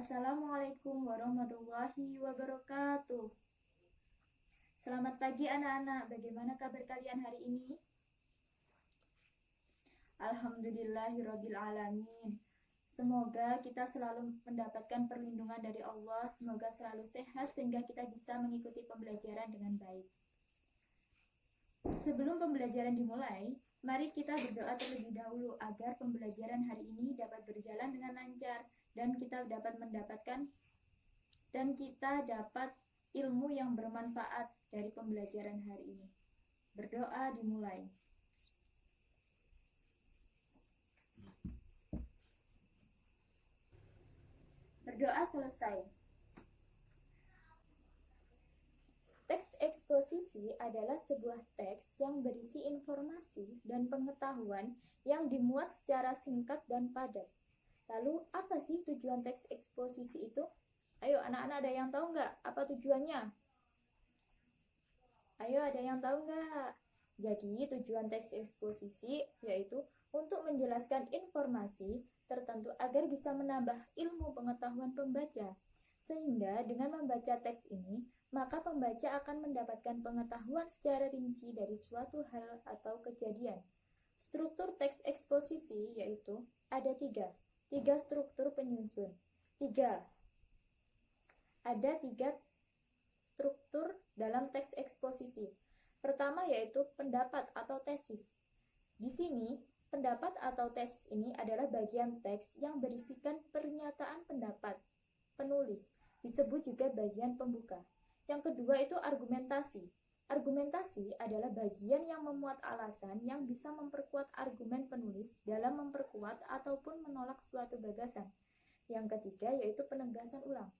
Assalamualaikum warahmatullahi wabarakatuh. Selamat pagi anak-anak, bagaimana kabar kalian hari ini? Alhamdulillahirabbil alamin. Semoga kita selalu mendapatkan perlindungan dari Allah, semoga selalu sehat sehingga kita bisa mengikuti pembelajaran dengan baik. Sebelum pembelajaran dimulai, mari kita berdoa terlebih dahulu agar pembelajaran hari ini dapat berjalan dengan lancar dan kita dapat ilmu yang bermanfaat dari pembelajaran hari ini. Berdoa dimulai. Berdoa selesai. Teks eksposisi adalah sebuah teks yang berisi informasi dan pengetahuan yang dimuat secara singkat dan padat. Lalu, apa sih tujuan teks eksposisi itu? Ayo, anak-anak, ada yang tahu nggak apa tujuannya? Ayo, ada yang tahu nggak? Jadi, tujuan teks eksposisi yaitu untuk menjelaskan informasi tertentu agar bisa menambah ilmu pengetahuan pembaca. Sehingga dengan membaca teks ini, maka pembaca akan mendapatkan pengetahuan secara rinci dari suatu hal atau kejadian. Struktur teks eksposisi yaitu ada tiga struktur penyusun. Ada tiga struktur dalam teks eksposisi. Pertama yaitu pendapat atau tesis. Di sini, pendapat atau tesis ini adalah bagian teks yang berisikan pernyataan pendapat penulis, disebut juga bagian pembuka. Yang kedua itu argumentasi. Argumentasi adalah bagian yang memuat alasan yang bisa memperkuat argumen penulis dalam memperkuat ataupun menolak suatu gagasan. Yang ketiga yaitu penegasan ulang.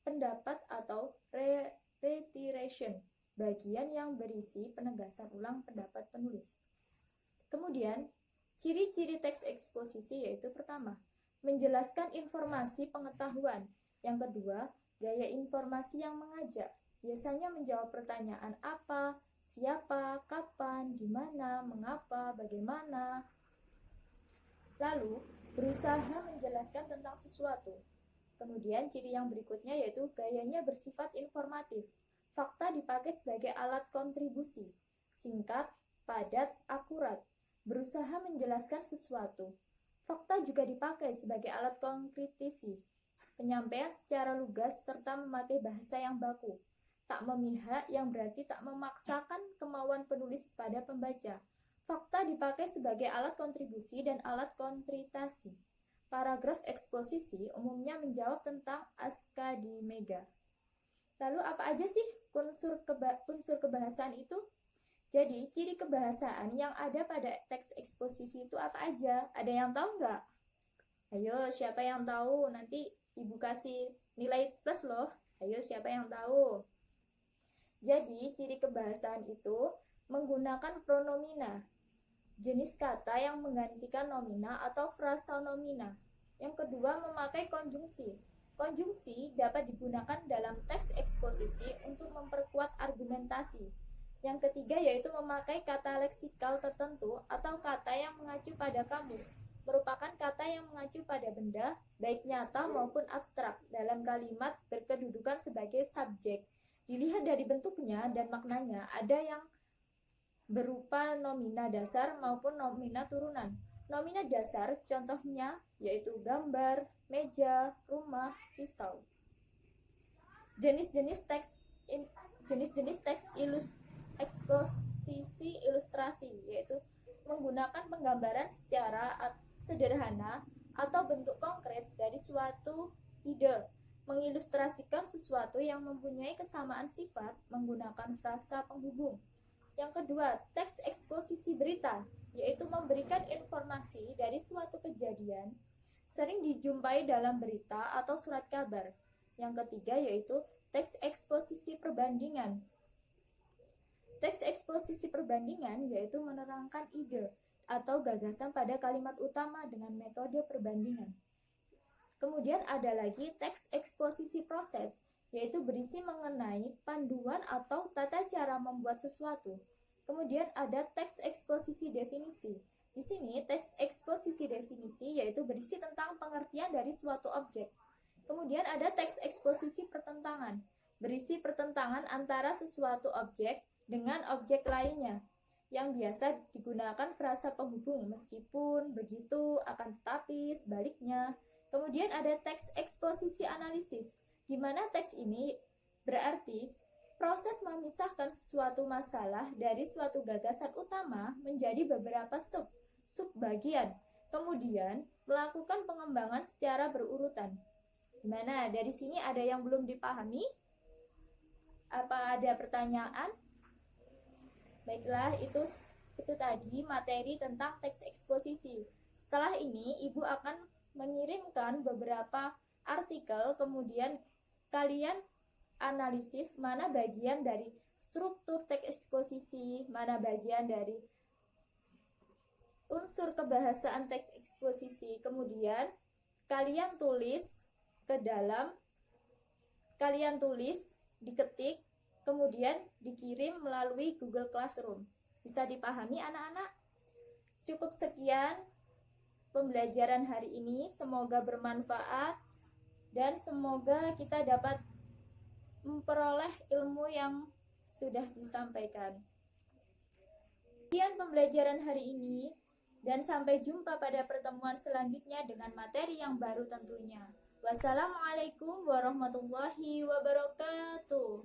Pendapat atau reiteration, bagian yang berisi penegasan ulang pendapat penulis. Kemudian, ciri-ciri teks eksposisi yaitu pertama, menjelaskan informasi pengetahuan. Yang kedua, gaya informasi yang mengajak. Biasanya menjawab pertanyaan apa, siapa, kapan, di mana, mengapa, bagaimana. Lalu, berusaha menjelaskan tentang sesuatu. Kemudian, ciri yang berikutnya yaitu gayanya bersifat informatif. Fakta dipakai sebagai alat kontribusi. Singkat, padat, akurat. Berusaha menjelaskan sesuatu. Fakta juga dipakai sebagai alat konkretisi. Penyampaian secara lugas serta memakai bahasa yang baku. Tak memihak yang berarti tak memaksakan kemauan penulis pada pembaca. Fakta dipakai sebagai alat kontribusi dan alat kontritasi. Paragraf eksposisi umumnya menjawab tentang askadimega. Lalu apa aja sih unsur kebahasaan itu? Jadi, ciri kebahasaan yang ada pada teks eksposisi itu apa aja? Ada yang tahu nggak? Ayo, siapa yang tahu? Nanti Ibu kasih nilai plus loh. Ayo, siapa yang tahu? Jadi, ciri kebahasaan itu menggunakan pronomina, jenis kata yang menggantikan nomina atau frasanomina. Yang kedua, memakai konjungsi. Konjungsi dapat digunakan dalam teks eksposisi untuk memperkuat argumentasi. Yang ketiga yaitu memakai kata leksikal tertentu atau kata yang mengacu pada kamus, merupakan kata yang mengacu pada benda, baik nyata maupun abstrak, dalam kalimat berkedudukan sebagai subjek. Dilihat dari bentuknya dan maknanya, ada yang berupa nomina dasar maupun nomina turunan. Nomina dasar contohnya yaitu gambar, meja, rumah, pisau. Jenis-jenis teks eksposisi ilustrasi yaitu menggunakan penggambaran secara sederhana atau bentuk konkret dari suatu ide, mengilustrasikan sesuatu yang mempunyai kesamaan sifat menggunakan frasa penghubung. Yang kedua, teks eksposisi berita, yaitu memberikan informasi dari suatu kejadian, sering dijumpai dalam berita atau surat kabar. Yang ketiga yaitu teks eksposisi perbandingan. Teks eksposisi perbandingan yaitu menerangkan ide atau gagasan pada kalimat utama dengan metode perbandingan. Kemudian ada lagi teks eksposisi proses, yaitu berisi mengenai panduan atau tata cara membuat sesuatu. Kemudian ada teks eksposisi definisi. Di sini teks eksposisi definisi yaitu berisi tentang pengertian dari suatu objek. Kemudian ada teks eksposisi pertentangan, berisi pertentangan antara sesuatu objek dengan objek lainnya, yang biasa digunakan frasa penghubung, meskipun, begitu, akan tetapi, sebaliknya. Kemudian ada teks eksposisi analisis, di mana teks ini berarti proses memisahkan sesuatu masalah dari suatu gagasan utama menjadi beberapa sub-bagian, kemudian melakukan pengembangan secara berurutan. Gimana? Dari sini ada yang belum dipahami? Apa ada pertanyaan? Baiklah, itu tadi materi tentang teks eksposisi. Setelah ini, Ibu akan mengirimkan beberapa artikel, kemudian kalian analisis mana bagian dari struktur teks eksposisi, mana bagian dari unsur kebahasaan teks eksposisi. Kemudian kalian tulis ke dalam, diketik, kemudian dikirim melalui Google Classroom. Bisa dipahami anak-anak? Cukup sekian pembelajaran hari ini, semoga bermanfaat dan semoga kita dapat memperoleh ilmu yang sudah disampaikan. Sekian pembelajaran hari ini dan sampai jumpa pada pertemuan selanjutnya dengan materi yang baru tentunya. Wassalamualaikum warahmatullahi wabarakatuh.